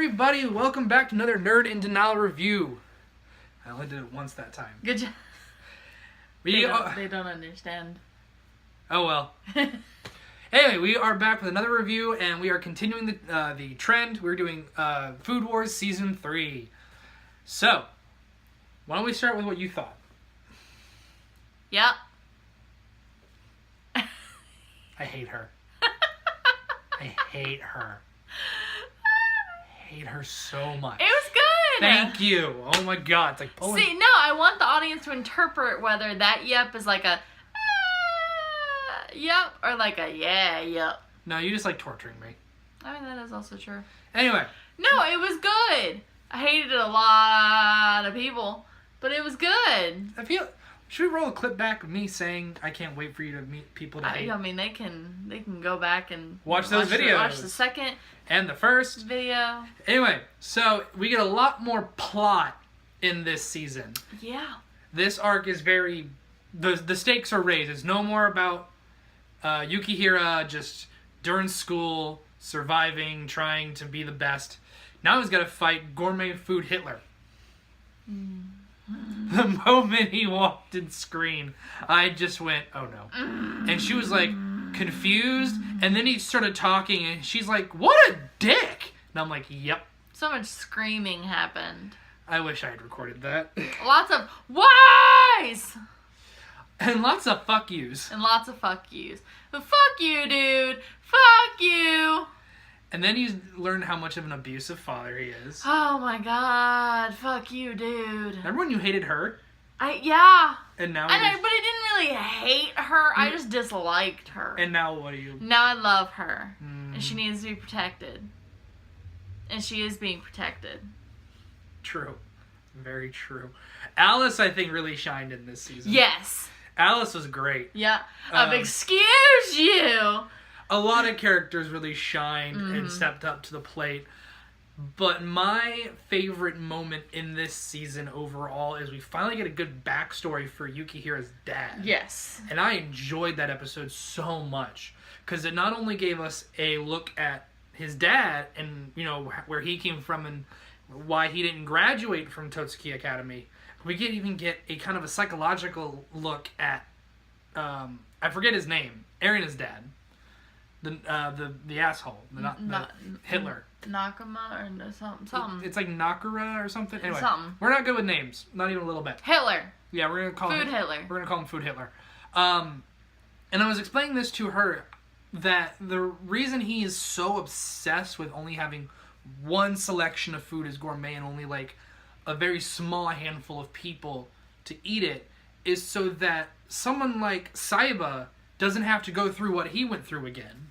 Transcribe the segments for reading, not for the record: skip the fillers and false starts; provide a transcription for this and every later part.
everybody, welcome back to another Nerd in Denial review. I only did it once that time. Good job. They don't understand. Oh well. Anyway, we are back with another review, and we are continuing the trend. We're doing Food Wars Season 3. So, why don't we start with what you thought? Yep. I hate her. I hate her. I hate her so much. It was good. Thank you. Oh my god. It's like pulling... See, no, I want the audience to interpret whether that yep is like a yep or like a yeah, yep. No, you just like torturing me. I mean, that is also true. Anyway. No, it was good. I hated a lot of people, but it was good. Should we roll a clip back of me saying I can't wait for you to meet people to hate? I mean, they can go back and watch those videos. Watch the second and the first video. Anyway, so we get a lot more plot in this season. Yeah. This arc is very... The stakes are raised. It's no more about Yukihira just during school, surviving, trying to be the best. Now he's got to fight Gourmet Food Hitler. The moment he walked in screen, I just went, oh no. And she was like confused, and then he started talking, and she's like, what a dick! And I'm like, yep. So much screaming happened. I wish I had recorded that. Lots of whys! And lots of fuck yous. And lots of fuck yous. But fuck you, dude! Fuck you! And then you learn how much of an abusive father he is. Oh my god, fuck you, dude. Remember when you hated her? Yeah. And now... But I didn't really hate her, I just disliked her. And now what do you... Now I love her. And she needs to be protected. And she is being protected. True. Very true. Alice, I think, really shined in this season. Yes. Alice was great. Yeah. Excuse you! A lot of characters really shined and stepped up to the plate. But my favorite moment in this season overall is we finally get a good backstory for Yukihira's dad. Yes. And I enjoyed that episode so much. Because it not only gave us a look at his dad and, you know, where he came from and why he didn't graduate from Totsuki Academy. We even get a kind of a psychological look at, I forget his name, Erina's dad. The asshole, the Hitler. Nakama or something. It's like Nakura or something. Anyway, something. We're not good with names, not even a little bit. Hitler. Yeah, we're gonna call him Hitler. We're gonna call him Food Hitler. And I was explaining this to her that the reason he is so obsessed with only having one selection of food as gourmet and only like a very small handful of people to eat it is so that someone like Saiba doesn't have to go through what he went through again,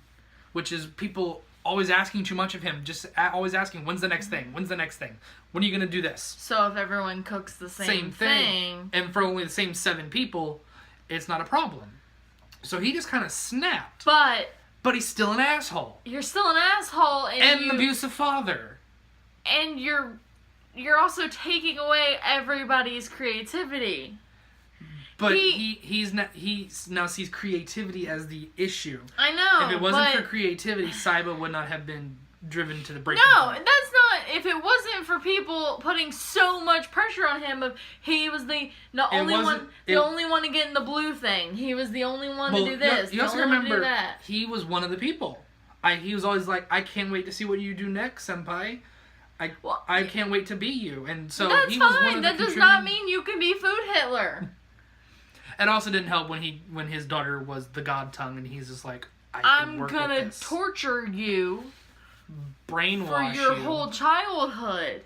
which is people always asking too much of him, just always asking, when's the next thing? When's the next thing? When are you going to do this? So if everyone cooks the same thing, and for only the same 7 people, it's not a problem. So he just kind of snapped. But he's still an asshole. You're still an asshole. And an abusive father. And you're also taking away everybody's creativity. But he now sees creativity as the issue. I know. If it wasn't for creativity, Saiba would not have been driven to the breaking point. No, that's not. If it wasn't for people putting so much pressure on him, of he was the only one to get in the blue thing. He was the only one to do this. You also remember he was one of the people. He was always like, I can't wait to see what you do next, senpai. I can't wait to be you. And so that's he was fine. one of the That does not mean you can be Food Hitler. It also didn't help when his daughter was the god tongue and he's just like, I'm gonna torture you, brainwash for your you. whole childhood.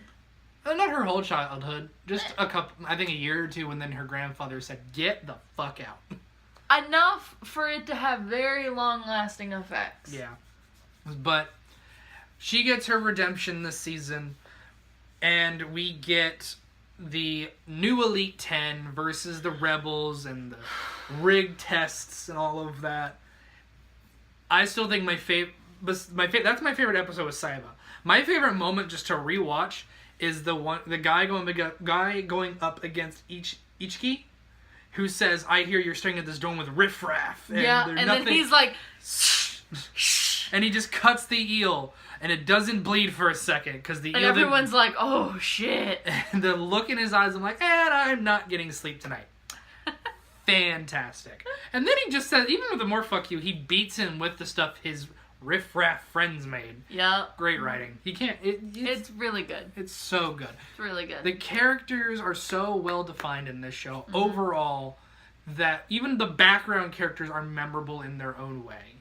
Not her whole childhood, just I think a year or two, and then her grandfather said, "Get the fuck out." Enough for it to have very long-lasting effects. Yeah, but she gets her redemption this season, and we get the new Elite 10 versus the Rebels and the rig tests and all of that. I still think that's my favorite episode with Saiba. My favorite moment just to rewatch is the guy going up against Ichiki, who says, "I hear you're staring at this dome with riffraff." And then he's like, and he just cuts the eel. and it doesn't bleed for a second because the and eel everyone's like, oh shit. and the look in his eyes, I'm like, and I'm not getting sleep tonight. Fantastic. And then he just says, even with the more fuck you, he beats him with the stuff his riff-raff friends made. Yep. Great writing. He can't. It's really good. It's so good. It's really good. The characters are so well defined in this show overall that even the background characters are memorable in their own way.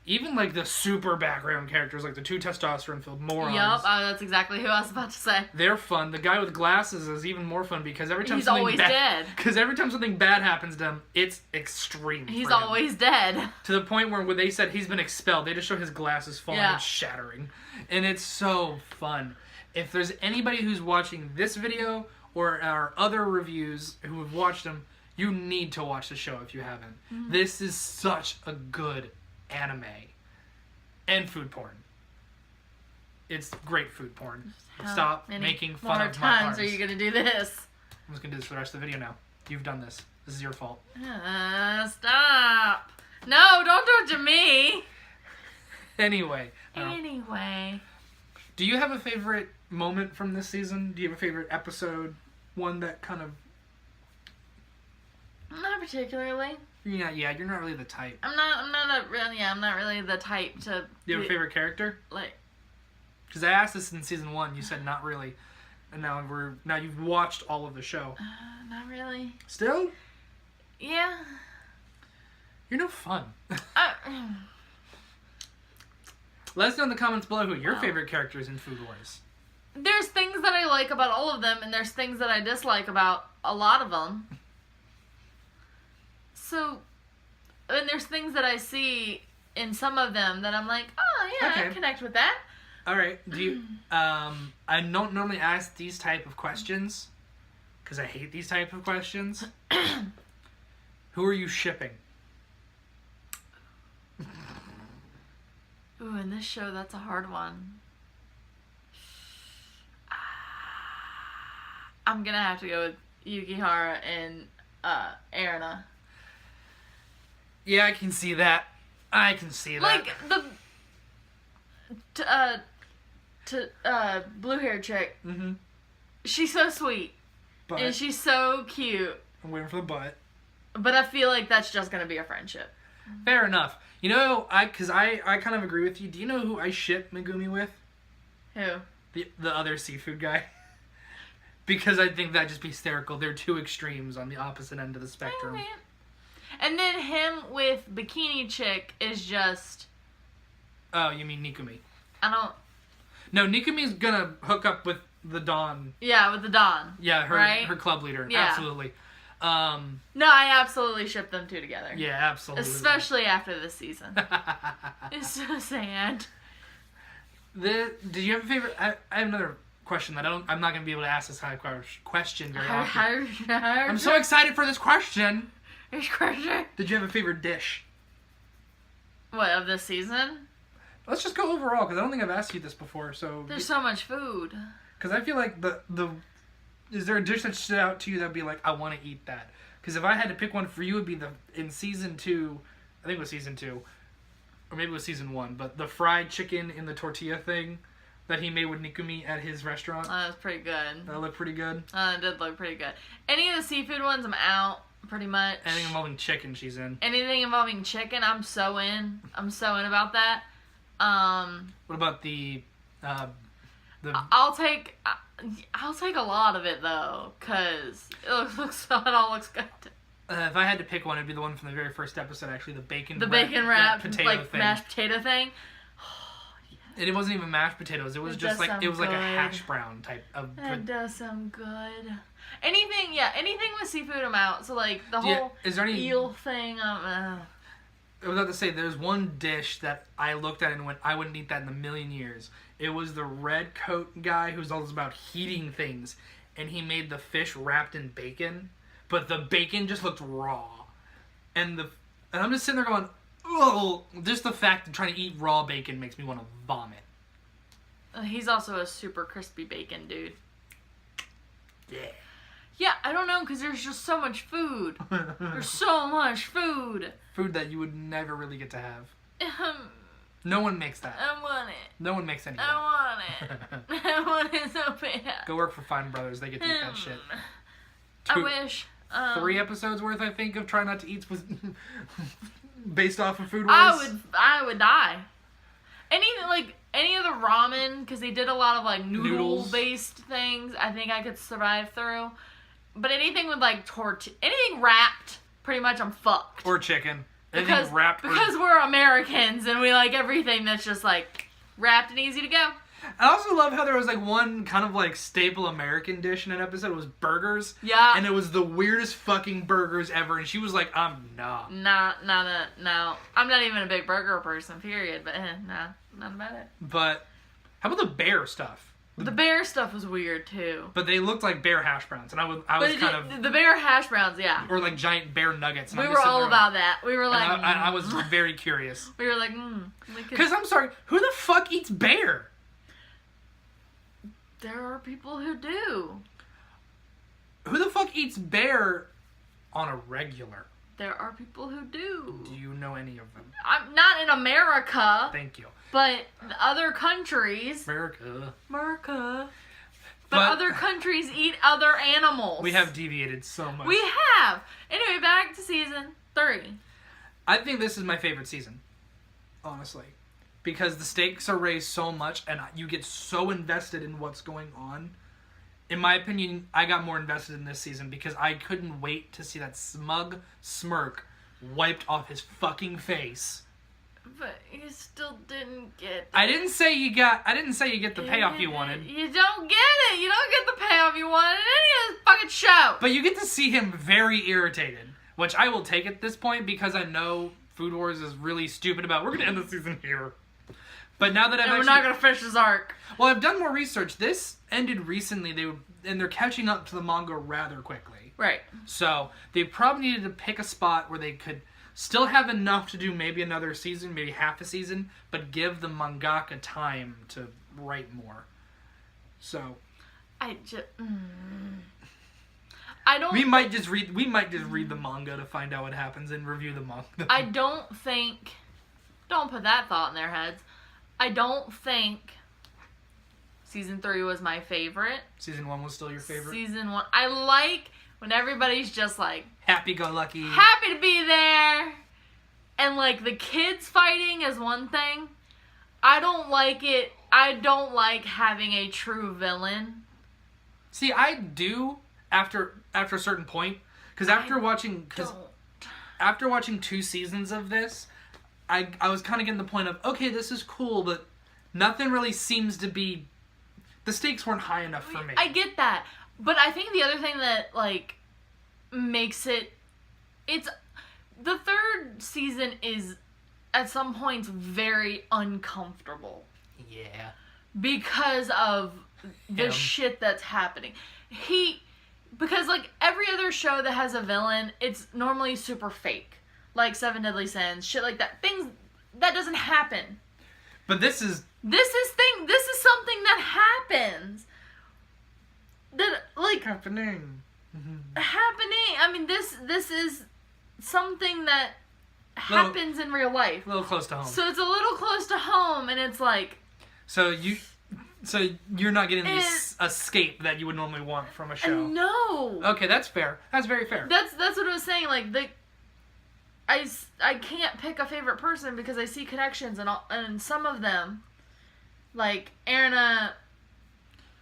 Even like the super background characters, like the two testosterone-filled morons. Yep, that's exactly who I was about to say. They're fun. The guy with glasses is even more fun because every time He's always dead. Because every time something bad happens to him, it's extreme. He's for him. always dead. To the point where when they said he's been expelled, they just show his glasses falling and shattering. And it's so fun. If there's anybody who's watching this video or our other reviews who have watched them, you need to watch the show if you haven't. This is such a good anime and food porn. It's great food porn. Stop making fun of my times are you gonna do this? I'm just gonna do this for the rest of the video now. You've done this. This is your fault. Stop. No, don't do it to me. Anyway. Do you have a favorite moment from this season? Do you have a favorite episode? One that kind of... Not particularly. You're not really the type. I'm not really the type to... Do you have a favorite character? Like... Because I asked this in season 1, you said not really. And now you've watched all of the show. Not really. Still? Yeah. You're no fun. Let us know in the comments below who your favorite character is in Food Wars. There's things that I like about all of them, and there's things that I dislike about a lot of them. So, and there's things that I see in some of them that I'm like, oh yeah, Okay. I connect with that. All right. Do you? I don't normally ask these type of questions because I hate these type of questions. Who are you shipping? Ooh, in this show, that's a hard one. I'm gonna have to go with Yukihara and Erina. Yeah, I can see that. Like the blue-haired chick. Mm-hmm. She's so sweet. But And she's so cute. I'm waiting for the butt. But I feel like that's just gonna be a friendship. Fair enough. You know, I kind of agree with you. Do you know who I ship Megumi with? Who? The other seafood guy. Because I think that'd just be hysterical. They're two extremes on the opposite end of the spectrum. And then him with bikini chick is just... Oh, you mean Nikumi? I don't... No, Nikumi's gonna hook up with the Dawn. Yeah, with the Dawn. Yeah, her club leader. Yeah. Absolutely. No, I absolutely ship them two together. Yeah, absolutely. Especially after this season. It's so sad. Did you have a favorite? I have another question that I'm not gonna be able to ask this kind of question very often. I'm so excited for this question. Did you have a favorite dish? What, of this season? Let's just go overall because I don't think I've asked you this before. So there's so much food. Because I feel like is there a dish that stood out to you that'd be like I want to eat that? Because if I had to pick one for you, it'd be in season 2. I think it was season 2, or maybe it was season 1. But the fried chicken in the tortilla thing that he made with Nikumi at his restaurant. That was pretty good. That looked pretty good. It did look pretty good. Any of the seafood ones, I'm out. Pretty much. Anything involving chicken, she's in. Anything involving chicken, I'm so in. I'm so in about that. What about the I'll take a lot of it though, cause it all looks good. If I had to pick one, it'd be the one from the very first episode. Actually, the bacon wrapped potato like thing. mashed potato thing. And it wasn't even mashed potatoes. It was just like like a hash brown type of. It does sound good. Anything with seafood, I'm out. So like the whole is there any eel thing. I was about to say, there's one dish that I looked at and went, I wouldn't eat that in a million years. It was the red coat guy who's always about heating things, and he made the fish wrapped in bacon, but the bacon just looked raw. And I'm just sitting there going, oh, just the fact of trying to eat raw bacon makes me want to vomit. He's also a super crispy bacon dude. Yeah. Yeah, I don't know, because there's just so much food. There's so much food. Food that you would never really get to have. No one makes that. I want it. No one makes any of I that. want it. I want it so bad. Go work for Fine Brothers. They get to eat that shit. I wish. 3 episodes worth, I think, of Try Not to Eat was based off of Food Wars. I would die. Any of the ramen, because they did a lot of like noodle-based things, I think I could survive through. But anything with like anything wrapped, pretty much I'm fucked. Or chicken. Because we're Americans and we like everything that's just like wrapped and easy to go. I also love how there was like one kind of like staple American dish in an episode. It was burgers. Yeah. And it was the weirdest fucking burgers ever. And she was like, I'm not. No. I'm not even a big burger person, period. But not about it. But how about the bear stuff? The bear stuff was weird too. But they looked like bear hash browns, and I was kind of the bear hash browns, yeah. Or like giant bear nuggets. We were all about that. We were like, I was very curious. We were like, because I'm sorry, who the fuck eats bear? There are people who do. Who the fuck eats bear on a regular? There are people who do. Do you know any of them? I'm not in America. Thank you. But other countries. America. But other countries eat other animals. We have deviated so much. We have. Anyway, back to season 3. I think this is my favorite season. Honestly. Because the stakes are raised so much and you get so invested in what's going on. In my opinion, I got more invested in this season because I couldn't wait to see that smug smirk wiped off his fucking face. But you still didn't get. I didn't say you get the payoff you wanted. You don't get it. You don't get the payoff you wanted in any of this fucking show. But you get to see him very irritated, which I will take at this point because I know Food Wars is really stupid about. We're gonna end the season here. But now that we're not gonna finish his arc. Well, I've done more research. This ended recently. They're catching up to the manga rather quickly. Right. So they probably needed to pick a spot where they could still have enough to do maybe another season, maybe half a season, but give the mangaka time to write more. So I don't. We might just read the manga to find out what happens and review the manga. I don't think. Don't put that thought in their heads. I don't think season 3 was my favorite. Season 1 was still your favorite? Season 1. I like when everybody's just like happy-go-lucky. Happy to be there. And like the kids fighting is one thing. I don't like it. I don't like having a true villain. See, I do after a certain point. Because after watching 2 seasons of this, I was kind of getting the point of, okay, this is cool, but nothing really seems to be... The stakes weren't high enough for me. I get that. But I think the other thing that, like, makes it... It's... The 3rd season is, at some points, very uncomfortable. Yeah. Because of the shit that's happening. Because, like, every other show that has a villain, it's normally super fake. Like 7 Deadly Sins, shit like that. Things that doesn't happen. But this is something that happens. That like happening. I mean, this is something that happens in real life. A little close to home. So it's a little close to home, and it's like. So you're not getting the escape that you would normally want from a show. No. Okay, that's fair. That's very fair. That's what I was saying. Like I can't pick a favorite person because I see connections and some of them, like Erna,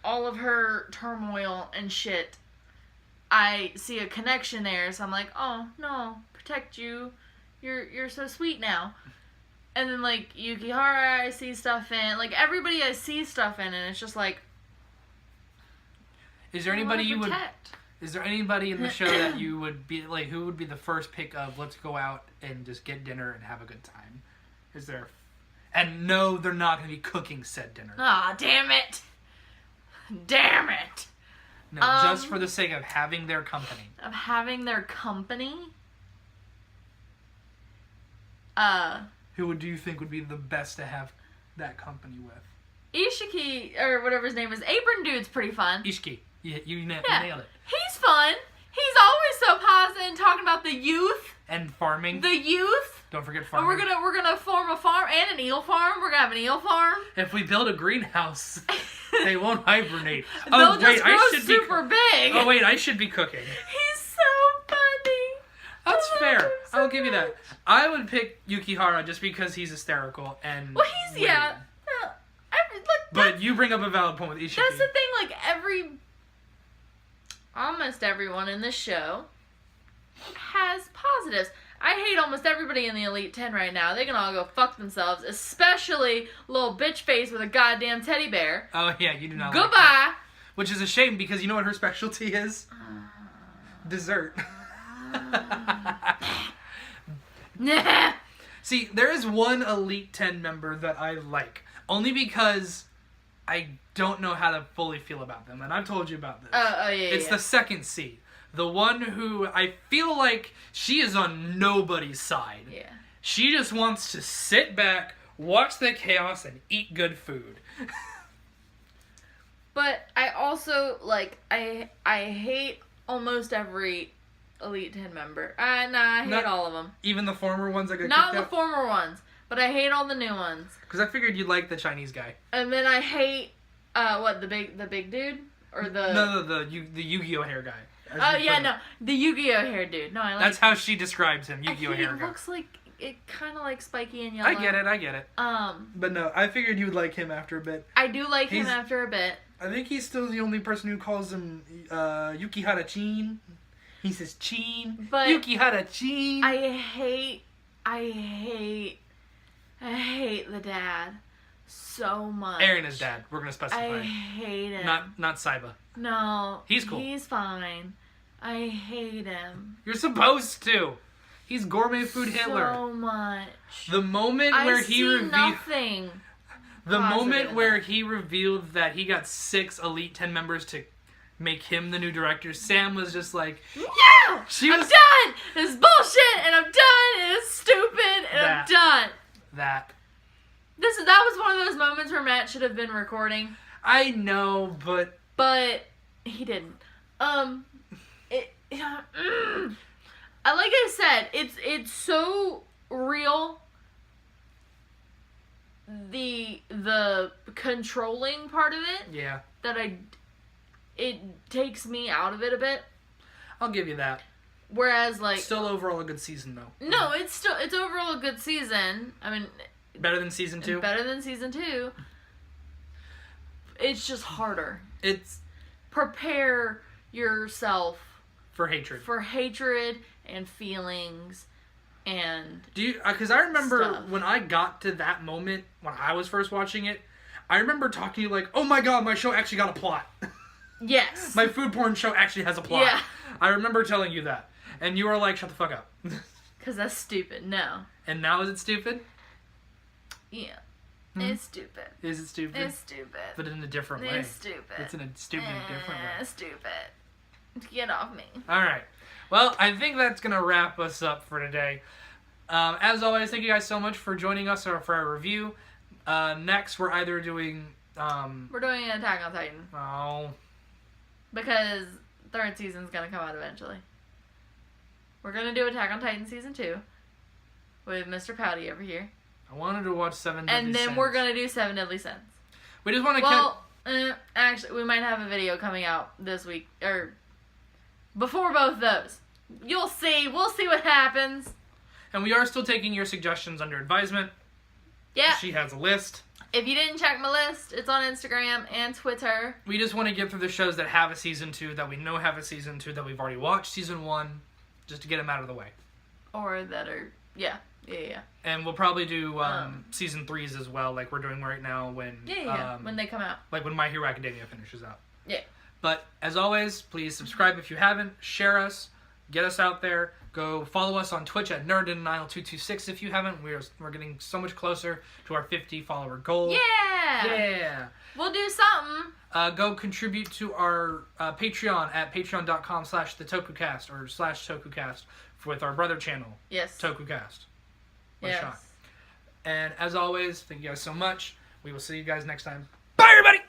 all of her turmoil and shit, I see a connection there, so I'm like, oh no, protect you, you're so sweet now. And then like Yukihara, I see stuff in, like everybody I see stuff in, and it's just like, is there anybody you would? Is there anybody in the show that you would be like? Who would be the first pick of? Let's go out and just get dinner and have a good time. Is there? And no, they're not going to be cooking said dinner. Ah, damn it! Damn it! No, just for the sake of having their company. Of having their company. Who do you think would be the best to have that company with? Ishiki, or whatever his name is. Apron Dude's pretty fun. Ishiki. You nailed it. He's fun. He's always so positive been talking about the youth. And farming. The youth. Don't forget And farming. we're gonna form a farm and an eel farm. We're gonna have an eel farm. If we build a greenhouse, they won't hibernate. They'll just grow super big. Oh wait, I should be cooking. He's so funny. That's I fair. love him so I'll give you that. much. I would pick Yukihara just because he's hysterical and. Well, he's weird. yeah. Look, But you bring up a valid point with Ishiki. that's the thing. Like almost everyone in this show has positives. I hate almost everybody in the Elite 10 right now. They can all go fuck themselves, especially little bitch face with a goddamn teddy bear. Oh yeah, you do not. Like Goodbye. that. Which is a shame because you know what her specialty is? Dessert. Nah. See, there is one Elite 10 member that I like. Only because I don't know how to fully feel about them. And I've told you about this. Oh, yeah, It's the second C. The one who I feel like she is on nobody's side. Yeah. She just wants to sit back, watch the chaos, and eat good food. But I also, like, I hate almost every Elite 10 member. I hate Not- all of them. Even the former ones that got Not kicked the out? former ones, but I hate all the new ones. Because I figured you'd like the Chinese guy. And then I hate, the big dude? Or the... No, the Yu-Gi-Oh hair guy. as Oh, you yeah, put no. it. The Yu-Gi-Oh hair dude. No, I like... That's how she describes him, Yu-Gi-Oh hair He guy. looks like... It kind of like spiky and yellow. I get it. But no, I figured you would like him after a bit. I do like him He's- after a bit. I think he's still the only person who calls him Yukihara Chin. He says Chin. But Yukihara Chin. I hate the dad so much. Aaron is dad. We're gonna I specify. hate him. Not Saiba. No. He's cool. He's fine. I hate him. You're supposed to. He's gourmet food Hitler. So much. The moment where he revealed nothing. the positive moment in where that. he revealed that he got 6 Elite 10 members to make him the new director, Sam was just like, No! She I'm was- done! This is bullshit and I'm done and it's stupid and That. I'm done. that. That was one of those moments where Matt should have been recording, I know, but but he didn't. Like I said, it's so real. The controlling part of it yeah, that it takes me out of it a bit. I'll give you that. Whereas like Still overall a good season though. no, it's overall a good season. I mean, Better than season 2. better than season 2. It's just harder. It's Prepare yourself for hatred. for hatred and feelings and Do you? Because I remember Stuff. when I got to that moment when I was first watching it, I remember talking to you like, "Oh my god, my show actually got a plot. yes. My food porn show actually has a plot." Yeah. I remember telling you that, and you were like, "Shut the fuck up." Because that's stupid. No. And now is it stupid? Yeah. Hmm? It's stupid. Is it stupid? It's stupid. But in a different way. It's stupid. It's in a stupid, different way. Stupid. Get off me. All right. Well, I think that's gonna wrap us up for today. As always, thank you guys so much for joining us for our review. Next, we're either doing We're doing an Attack on Titan. oh, Because third season's gonna come out eventually. We're gonna do Attack on Titan season 2 with Mr. Pouty over here, I wanted to watch 7 Deadly and then Sins. we're gonna do Seven Deadly Sins. We just want to Well, actually, we might have a video coming out this week or before both those. You'll see. We'll see what happens. and we are still taking your suggestions under advisement. Yeah. She has a list. If you didn't check my list, it's on Instagram and Twitter. We just want to get through the shows that have a season 2, that we know have a season 2, that we've already watched season 1, just to get them out of the way. Or that are, yeah. And we'll probably do season 3s as well, like we're doing right now when When they come out. like when My Hero Academia finishes out. Yeah. But as always, please subscribe if you haven't, share us, get us out there. Go follow us on Twitch at NerdDenial226 if you haven't. We're getting so much closer to our 50 follower goal. Yeah. Yeah. We'll do something. Go contribute to our Patreon at patreon.com/thetokukast or /tokukast with our brother channel, Yes. Tokukast. What a Yes. shot. And as always, thank you guys so much. We will see you guys next time. Bye, everybody!